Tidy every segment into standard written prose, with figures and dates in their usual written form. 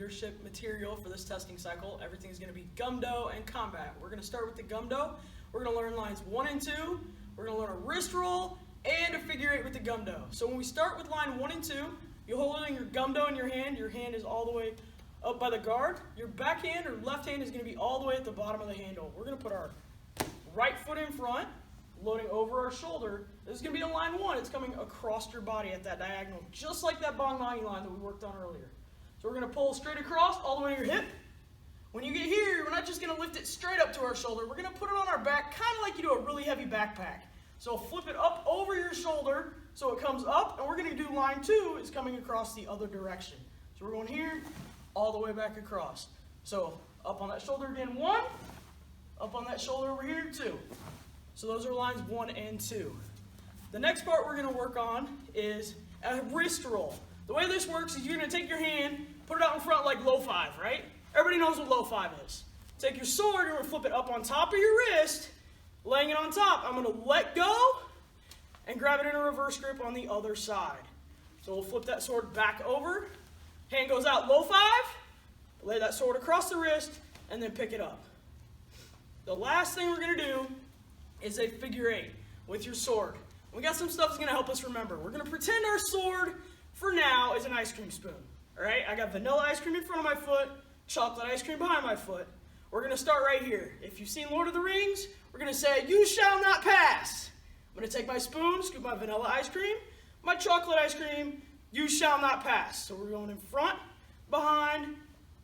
leadership material for this testing cycle. Everything's going to be gumdo and combat. We're going to start with the gumdo. We're going to learn lines 1 and 2. We're going to learn a wrist roll and a figure 8 with the gumdo. So when we start with line 1 and 2, you're holding your gumdo in your hand. Your hand is all the way up by the guard. Your back hand or left hand is going to be all the way at the bottom of the handle. We're going to put our right foot in front, loading over our shoulder. This is going to be a line 1. It's coming across your body at that diagonal, just like that bong line that we worked on earlier. So we're going to pull straight across all the way to your hip. When you get here, we're not just going to lift it straight up to our shoulder. We're going to put it on our back, kind of like you do a really heavy backpack. So flip it up over your shoulder so it comes up, and we're going to do line 2 is coming across the other direction. So we're going here, all the way back across. So up on that shoulder again, 1. Up on that shoulder over here, 2. So those are lines 1 and 2. The next part we're going to work on is a wrist roll. The way this works is you're going to take your hand, put it out in front like low 5, right? Everybody knows what low 5 is. Take your sword, you're going to flip it up on top of your wrist, laying it on top. I'm going to let go and grab it in a reverse grip on the other side. So we'll flip that sword back over. Hand goes out low 5, lay that sword across the wrist, and then pick it up. The last thing we're going to do is a figure 8 with your sword. We got some stuff that's going to help us remember. We're going to pretend our sword, for now, is an ice cream spoon. All right? I got vanilla ice cream in front of my foot, chocolate ice cream behind my foot. We're going to start right here. If you've seen Lord of the Rings, we're going to say, "You shall not pass." I'm going to take my spoon, scoop my vanilla ice cream, my chocolate ice cream, "You shall not pass." So we're going in front, behind,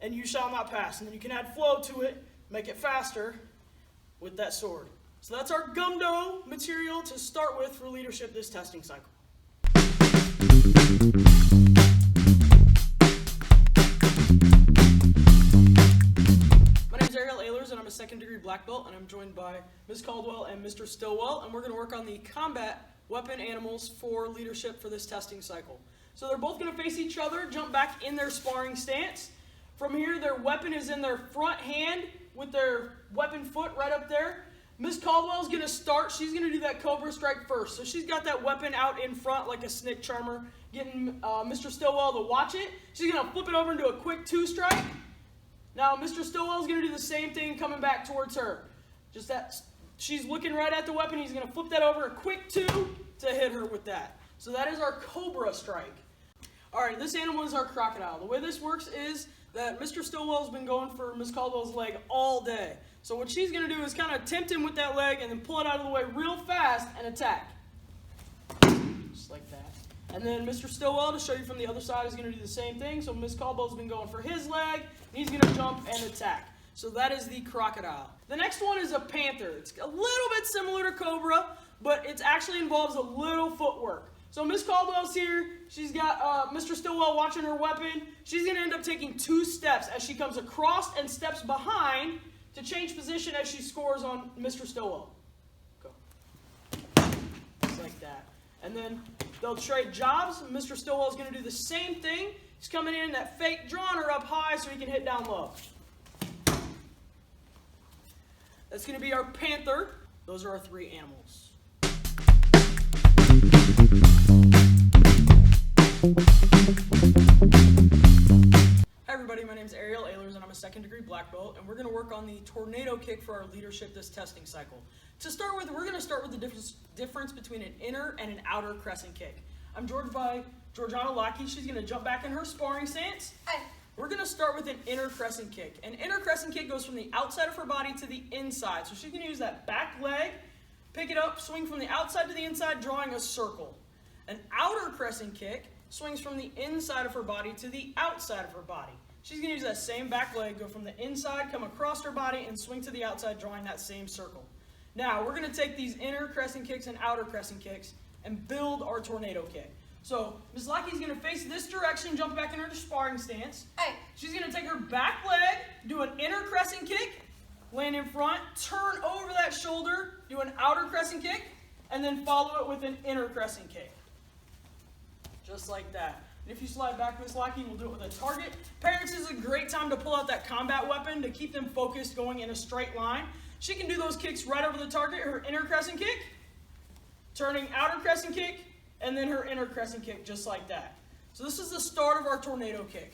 and "you shall not pass." And then you can add flow to it, make it faster with that sword. So that's our gumdo material to start with for leadership this testing cycle. My name is Ariel Ehlers, and I'm a second-degree black belt, and I'm joined by Ms. Caldwell and Mr. Stillwell, and we're going to work on the combat weapon animals for leadership for this testing cycle. So they're both going to face each other, jump back in their sparring stance. From here, their weapon is in their front hand with their weapon foot right up there. Ms. Caldwell's going to start. She's going to do that Cobra Strike first. So she's got that weapon out in front like a snake charmer, getting Mr. Stillwell to watch it. She's going to flip it over and do a quick 2 strike. Now Mr. Stillwell's going to do the same thing coming back towards her. Just that she's looking right at the weapon. He's going to flip that over, a quick 2 to hit her with that. So that is our Cobra Strike. All right, this animal is our crocodile. The way this works is that Mr. Stillwell's been going for Ms. Caldwell's leg all day. So what she's going to do is kind of tempt him with that leg and then pull it out of the way real fast and attack. Just like that. And then Mr. Stillwell, to show you from the other side, is going to do the same thing. So Ms. Caldwell's been going for his leg, and he's going to jump and attack. So that is the crocodile. The next one is a panther. It's a little bit similar to Cobra, but it actually involves a little footwork. So Ms. Caldwell's here. She's got Mr. Stillwell watching her weapon. She's going to end up taking 2 steps as she comes across and steps behind to change position as she scores on Mr. Stillwell. Go. Just like that. And then they'll trade jobs. Mr. Stillwell's going to do the same thing. He's coming in that fake, drawing her up high so he can hit down low. That's going to be our panther. Those are our 3 animals. Hi everybody, my name is Ariel Ehlers and I'm a second-degree black belt, and we're going to work on the tornado kick for our leadership this testing cycle. To start with, we're going to start with the difference between an inner and an outer crescent kick. I'm joined by Georgiana Lackey. She's going to jump back in her sparring stance. Hi. We're going to start with an inner crescent kick. An inner crescent kick goes from the outside of her body to the inside. So she's going to use that back leg, pick it up, swing from the outside to the inside, drawing a circle. An outer crescent kick swings from the inside of her body to the outside of her body. She's going to use that same back leg, go from the inside, come across her body, and swing to the outside, drawing that same circle. Now, we're going to take these inner crescent kicks and outer crescent kicks and build our tornado kick. So, Ms. Lackey's going to face this direction, jump back in her sparring stance. Hey. She's going to take her back leg, do an inner crescent kick, land in front, turn over that shoulder, do an outer crescent kick, and then follow it with an inner crescent kick. Just like that. And if you slide back, Ms. Lackey, we'll do it with a target. Parents, this is a great time to pull out that combat weapon to keep them focused going in a straight line. She can do those kicks right over the target, her inner crescent kick, turning outer crescent kick, and then her inner crescent kick just like that. So this is the start of our tornado kick.